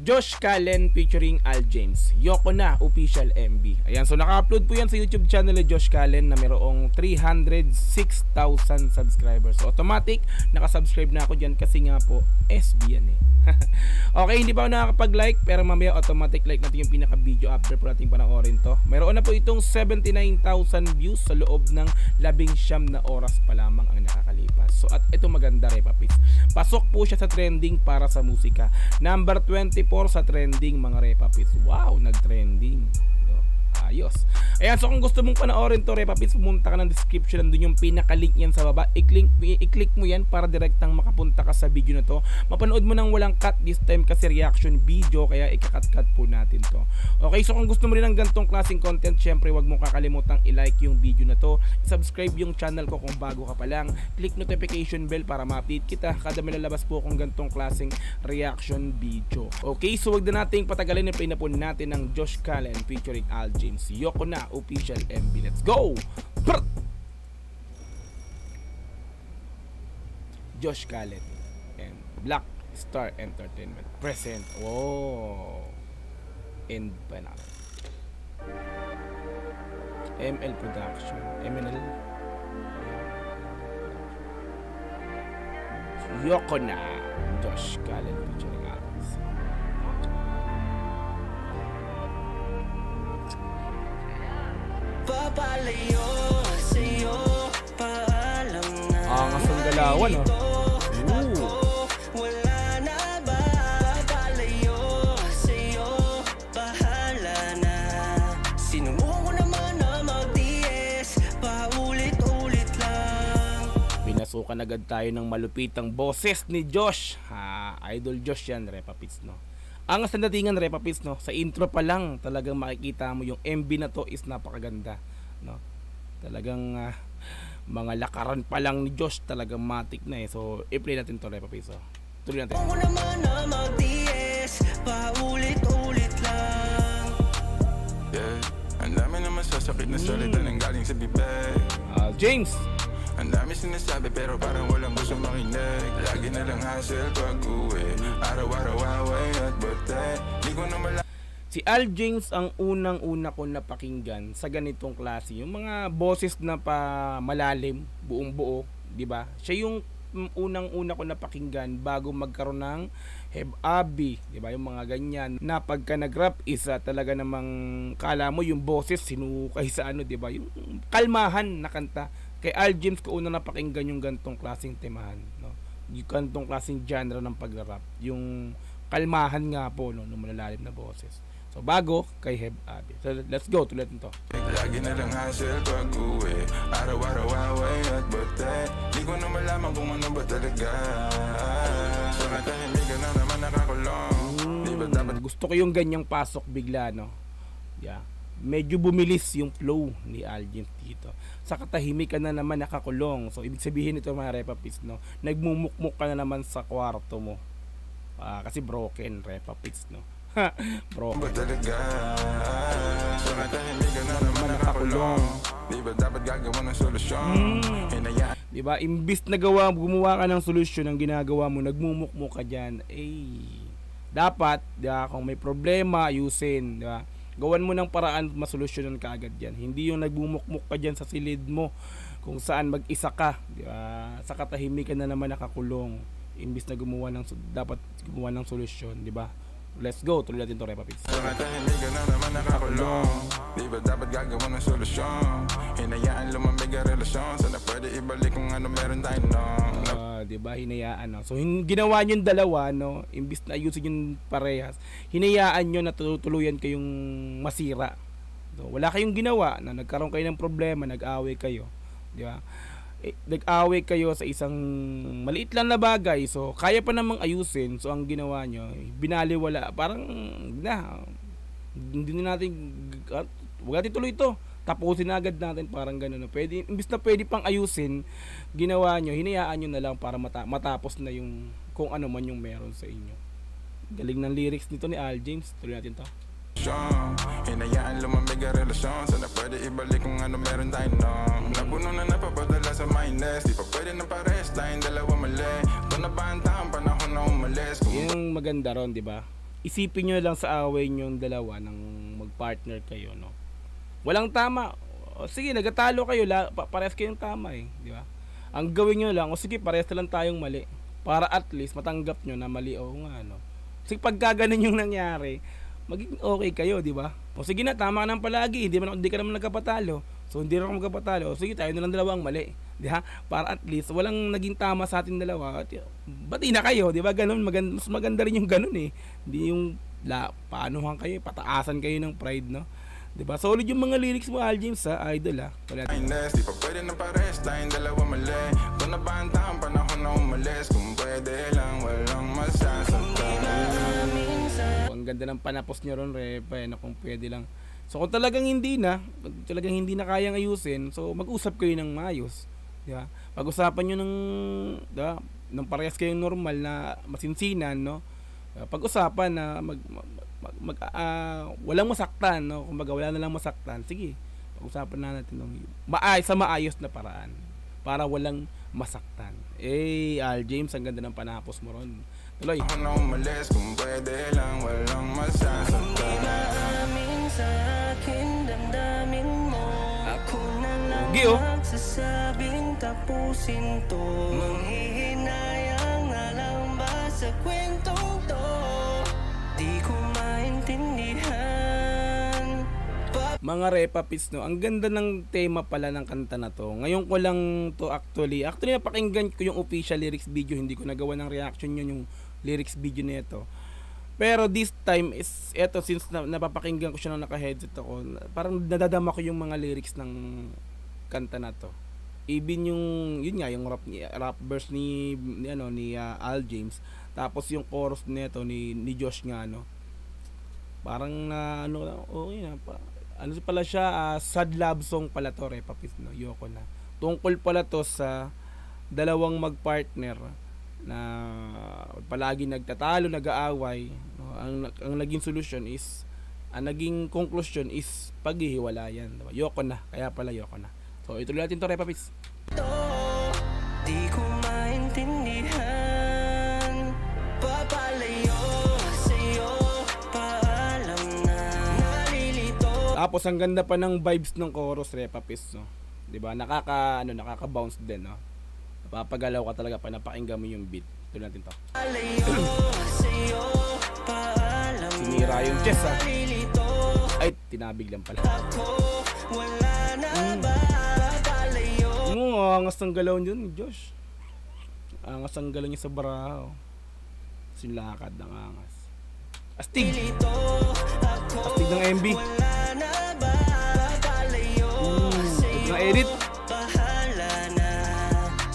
Josh Callen featuring Al James, Yoko Na official MV. Ayan, so naka-upload po yan sa YouTube channel ni Josh Callen na mayroong 306,000 subscribers. So automatic, nakasubscribe na ako dyan kasi nga po SB yan eh. Okay, hindi pa ako nakakapag-like pero mamaya automatic like natin yung pinaka-video after po natin panoorin to. Mayroon na po itong 79,000 views sa loob ng 19 na oras pa lamang ang nakakalipas. So at ito maganda Repapits. Pasok po siya sa trending para sa musika. Number 24 sa trending mga Repapits. Wow, nag-trending. Ayos. Ayan, so kung gusto mong panoorin to Repapits, pumunta ka ng description, nandun yung pinaka-link yan sa baba. I-click mo yan para direktang makapunta ka sa video na to. Mapanood mo nang walang cut this time kasi reaction video, kaya ikakat-cut po natin to. Okay, so kung gusto mo rin ng gantong klaseng content, syempre wag mong kakalimutang i-like yung video na to, subscribe yung channel ko kung bago ka pa lang, click notification bell para ma-update kita kada may lalabas po kung gantong klaseng reaction video. Okay, so wag na nating patagalin, i-play na po natin ng Josh Callen featuring Al James, Yoko Na official MV. Let's go! Brr! Josh Callen and Black Star Entertainment present. Oh, and pa na ML Production, MNL, Yoko Na, Josh Callen featuring Alex. Papalayo sa'yo, paalam na. Angas ang galawan, oh. Wala na ba? Papalayo sa'yo, bahala na. Sinubukan ko naman na mag-DS, paulit-ulit lang. Binasukan agad tayo ng malupitang boses ni Josh. Idol Josh yan, Repapits, no? Ang datingan Repapits, no? Sa intro pa lang talagang makikita mo yung MV na to is napakaganda, no? Talagang mga lakaran pa lang ni Josh talagang matik na eh. So i-play natin to Repapits, oh. Tuloy natin. Ako naman na mag-DS, paulit-ulit lang. Yeah, ang dami naman sasakit na salita nang galing sa bibig. James, ang dami sinasabi pero parang walang gusto makinig. Lagi na lang hassle pag uwi, araw-araw away at bate. Di ko na malaman. si Al James ang unang-una ko napakinggan sa ganitong klase. Yung mga boses na pa malalim, buong buo, di ba? Siya yung unang-una ko napakinggan bago magkaroon ng Heb Abi, di ba? Yung mga ganyan na pagka nag-rap is talaga namang kala mo yung boses sinukay sa ano, di ba? Yung kalmahan na kanta. Kay Al James ko unang napakinggan yung gantong klaseng temahan, no? Yung gantong klaseng genre ng pag-rap, yung kalmahan nga po, no, ng malalalim na boses. So bago kay Heb Abi. So let's go, tuloy nito. Lagi na lang hassle pag uwi, araw-araw away at bate. Di ko na malaman kung ano ba talaga. So natahimigan na naman nakakulong. Di ba dapat gusto ko yung ganyang pasok bigla, no? Yeah. Medyo bumilis yung flow ni Al James dito. Sa katahimikan na naman nakakulong. So ibig sabihin ito mga Repapits, no? Nagmumukmuk ka na naman sa kwarto mo. Kasi broken Repapits, no? Bro, ba talaga? So natahimigan na naman nakakulong. Di ba dapat gagawa ng solusyon? Hinayaan. Di ba? Imbis na gumawa ka ng solusyon, ang ginagawa mo, nagmumukmuk ka dyan. Dapat, di ba, kung may problema, ayusin, di ba? Gawan mo ng paraan masolusyonan ka agad yan. Hindi yung nagbumukmuk ka dyan sa silid mo kung saan mag-isa ka, di ba? Sa katahimikan na naman nakakulong. Imbis na dapat gumawa ng solusyon, di ba? Let's go, tuloy natin to Repapits. So natahimikan na naman nakakulong. Di ba dapat gagawa ng solusyon? Hinayaan lumamig ang relasyon. Sana pwede ibalik kung ano meron tayo nung di ba, hinayaan, no? So ginawa nyo yung dalawa, no? Imbis na ayusin yung parehas, hinayaan nyo na tutuluyan kayong masira. So, wala kayong ginawa na nagkaroon kayo ng problema, nag-away kayo, di ba? Nag-away kayo sa isang maliit lang na bagay, so kaya pa namang ayusin. So ang ginawa nyo, binaliwala, parang hindi natin, wag natin tuloy ito, tapusin na agad natin, parang gano'n. Pwede, imbis na pwede pang ayusin, ginawa nyo, hinayaan nyo na lang para matapos na yung kung ano man yung meron sa inyo. Galing ng lyrics nito ni Al James. Tuloy natin to. Hinayaan lumamig ang relasyon. Sana pwede ibalik kung ano meron tayo nung napuno na napapadala sa mindless. Di pa pwede na pares tayong dalawa mali. Ito na ba ang taong panahon na umalis? Yung maganda ron, di ba? isipin nyo lang sa away nyong dalawa ng mag-partner kayo, no? Walang tama. O, sige, nagatalo kayo, parehas kayong tama eh, di ba? Ang gawin nyo lang, o sige, parehas na lang tayong mali. Para at least matanggap nyo na mali o nga, no? Kasi pagka ganun yung nangyari, maging okay kayo, di ba? O sige na, tama ka nang palagi, hindi ka naman nagkapatalo. So hindi rin ako magkapatalo. O sige, tayo na lang dalawa ang mali, di ba? Para at least walang naging tama sa ating dalawa. At bati na kayo, di ba? Ganun, mas maganda rin yung ganun eh. Hindi yung paanuhan kayo, pataasan kayo ng pride, no? Di ba? Solid yung mga lyrics mo, Al James, ha? Idol, ha? Di pa pwede na pares, tayong dalawa mali. Kung nabanta ang panahon na umalis, kung pwede lang, walang masasaktan. Ang ganda ng panapos nyo ron, Repa, na kung pwede lang. So kung talagang hindi na kayang ayusin, so mag-usap kayo ng maayos, di ba? Pag-usapan nyo ng parehas kayong normal na masinsinan, no? Pag-usapan na walang masaktan, no? Kumbaga wala na lang masaktan. Sige, pag-usapan na natin sa maayos na paraan para walang masaktan. Al James, ang ganda ng panapos mo ron. Tuloy. Ako na umalis, kung pwede lang, walang masasaktan. Maamin sa akin, damdamin mo. Ako na lang magsasabing tapusin to. Manghihinayang na lang ba sa kwentong to? Di ko maintindihan. Mga Repapis, no? Ang ganda ng tema pala ng kanta na to. Ngayon ko lang to actually napakinggan ko yung official lyrics video. Hindi ko nagawa ng reaction yun, yung lyrics video nito. Pero this time is eto, since napapakinggan ko siya nung naka-headset ako, parang nadadama ko yung mga lyrics ng kanta na to. Even yung rap verse ni Al James, tapos yung chorus nito ni Josh nga, no. Parang ano pala siya, sad love song pala to, Repapis, no. Yoko na. Tungkol pala to sa dalawang magpartner na palagi nagtatalo, nag-aaway, no? Ang naging solution is, ang naging conclusion is paghihiwalayan, diba? Yoko na, kaya pala yoko na. So ituloy natin to, Repapis. Di ko maintindihan. Papalayo sa'yo, paalam na. Nalilito. Tapos ang ganda pa ng vibes ng chorus, Repapis, no? 'Di ba? Nakaka-bounce din, no? Papagalaw ka talaga pag napakinggan mo yung beat. Tuloy natin to. Sinira yung chest, ha? Ay, tinabig lang pala. Angas ng galaw yun, Josh. Angas ang galaw niya sa baraho. Silakad ng angas. Astig! Astig ng MB. Ng edit.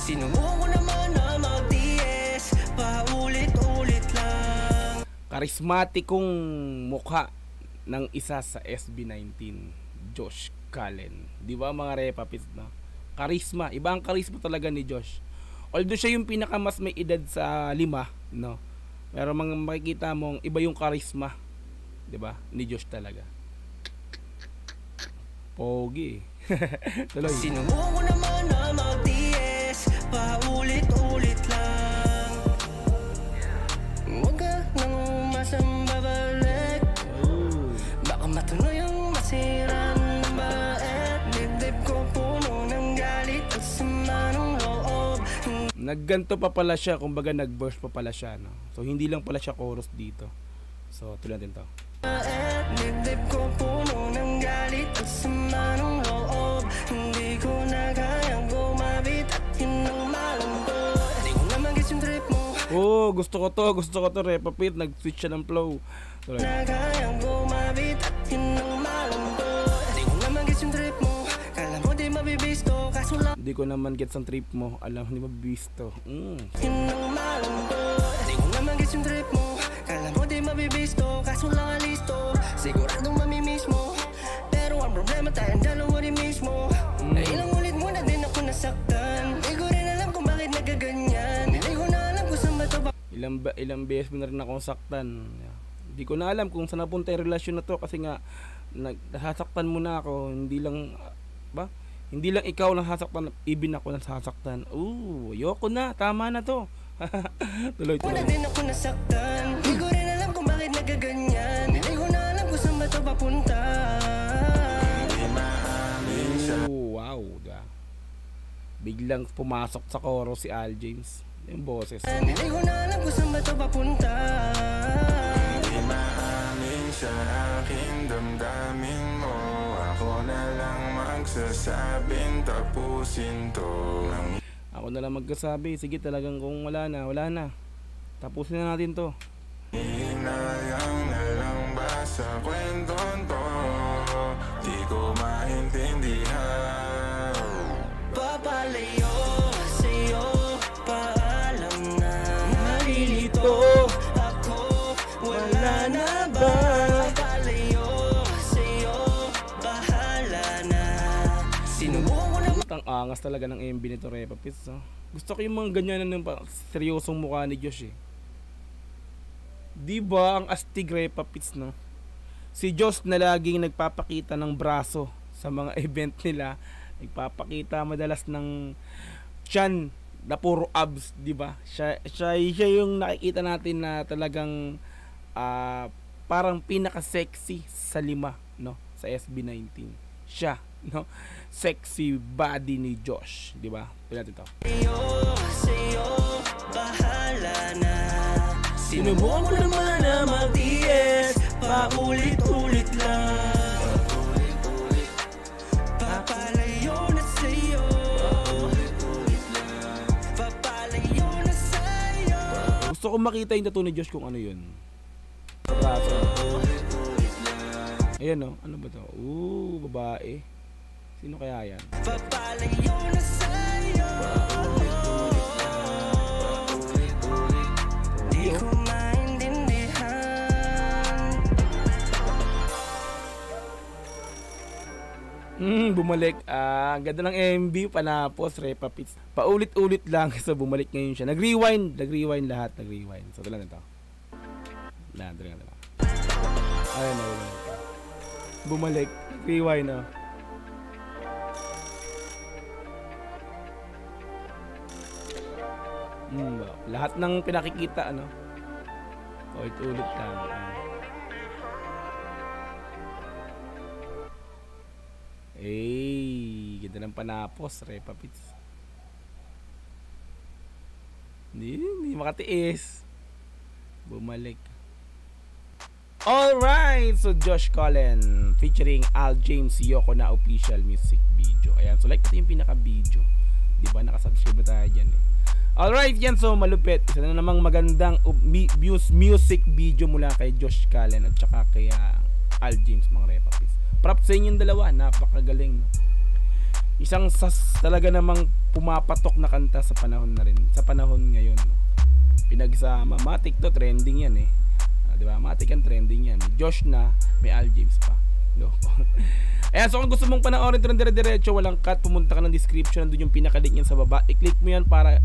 Sinubukan ko naman na mag-DS, paulit-ulit lang. Karismatikong mukha ng isa sa SB19, Josh Callen. Di ba mga Repapis, no? Karisma, iba ang karisma talaga ni Josh. Although siya yung pinaka mas may edad sa 5, no? Pero makikita mong iba yung karisma, 'di ba? Ni Josh talaga. Pogi. Tuloy. Sinubukan ko naman na mag-DS, paulit-ulit lang. Huwag ka nang umasang babalik. Baka matuloy ang masirang mabait. Dibdib ko puno ng galit at sama ng loob. Nagganto pa pala siya, kumbaga nag-verse pa pala siya, no? So hindi lang pala siya chorus dito. So tuloy natin to. Dibdib ko puno ng galit at sama ng loob. Hindi ko na kayang gumabit at yun ang malambot. Di ko naman guess yung trip mo. Gusto ko to, Repapit. Nag-switch siya ng flow. Tuloy. Na kayang gumabit at yun ang malambot. Di ko naman guess yung trip mo. Kala mo di mabibisto, kaso lang Hindi ko naman gets ang trip mo. Alam, hindi mabibisto. yun ang malambot. Di ko naman guess yung trip mo. Kala mo di mabibisto, kaso lang alisto. Siguradong mamimiss mo. Pero ang problema tayong dalawa rin mismo. Ilang ulit mo na din ako nasaktan. Di ko rin alam kung bakit nagaganyan. Hindi ko na alam kung saan ba ito Ilang beses mo na rin akong saktan. Hindi ko na alam kung saan napunta yung relasyon na to kasi nga nasasaktan mo na ako. Hindi lang ikaw nasasaktan, even ako nasasaktan. Ayoko na, tama na to. Tuloy. Wala din ako nasaktan. Di ko rin alam kung bakit nagaganyan. ganyan. Hindi ko na alam kung saan ba to papunta. Di maamin siya. Wow, diba? Biglang pumasok sa chorus si Al James. Yung boses. Hindi ko na alam kung saan ba to papunta. Di maamin siya aking damdamin mo. Ako na lang magsasabing tapusin to. Ako na lang magkasabi, sige talagang kung wala na, wala na. Tapusin na natin to. Hinayang na lang ba sa kwentong to? Di ko maintindihan. Papalayo sa'yo, paalam na. Nalilito Ako, wala na ba? Papalayo sa'yo, bahala na. Sinubukan ko na ang angas talaga ng MB nito, Repa Pits. Gusto ko yung mga ganyan ng seryosong mukha ni Josh eh. Diba ang astig, Repa Pits, no? Si Josh na laging nagpapakita ng braso sa mga event nila. Nagpapakita madalas ng tiyan na puro abs, diba? Siya yung nakikita natin na talagang parang pinaka-sexy sa 5, no? Sa SB19. Siya, no? Sexy body ni Josh, di ba? Tingnan natin to. sa'yo, bahala na. Sinubukan ko naman na mag-DS, paulit-ulit lang. Papalayo na sa'yo, papalayo na sa'yo. Gusto ko makita yung tattoo ni Josh kung ano yun. Braso. Ayan, no? Ano ba to? Babae. Sino kaya yan? Papalayo na sa'yo. Di ko maintindihan. Bumalik. Ang ganda ng MB, panapos, Repa Pits. Paulit-ulit lang sa bumalik ngayon siya. Nag-rewind lahat, nag-rewind. So, tulan na ito. Tulan na. Ayun na, bumalik. Nag-rewind, no? Lahat ng pinakikita, ano? Ulit-ulit lang. Ganda ng panapos, Repa Pits. Hindi makatiis. Bumalik. Alright, so Josh Cullen featuring Al James, Yoko Na official music video. Ayan, so like ito yung pinaka-video. Diba, nakasubscribe na tayo dyan eh. Alright, yan, so malupit. Isa na namang magandang music video mula kay Josh Cullen at saka kay Al James, mga Repa Pits. Props sa inyong dalawa, napakagaling, no? Isang talaga namang pumapatok na kanta sa panahon na rin, sa panahon ngayon, no? Pinagsama, matik to, trending yan eh. Diba? Matik ang trending yan. May Josh na, may Al James pa. Ayan, so kung gusto mong panoorin ito ng dire-diretso, walang cut, pumunta ka ng description, nandun yung pinaka-link yan sa baba. I-click mo yan para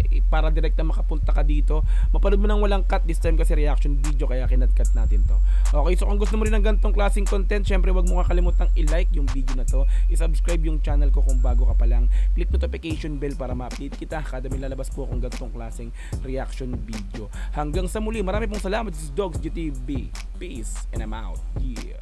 direct na makapunta ka dito. Mapanood mo ng walang cut, this time kasi reaction video, kaya kinat-cut natin to. Okay, so kung gusto mo rin ng ganitong klaseng content, syempre wag mo kakalimutang i-like yung video na to, i-subscribe yung channel ko kung bago ka pa lang, click notification bell para ma-update kita kada may lalabas po akong ganitong klaseng reaction video. Hanggang sa muli, marami pong salamat. This is Dogs GTV. Peace and I'm out. Yeah.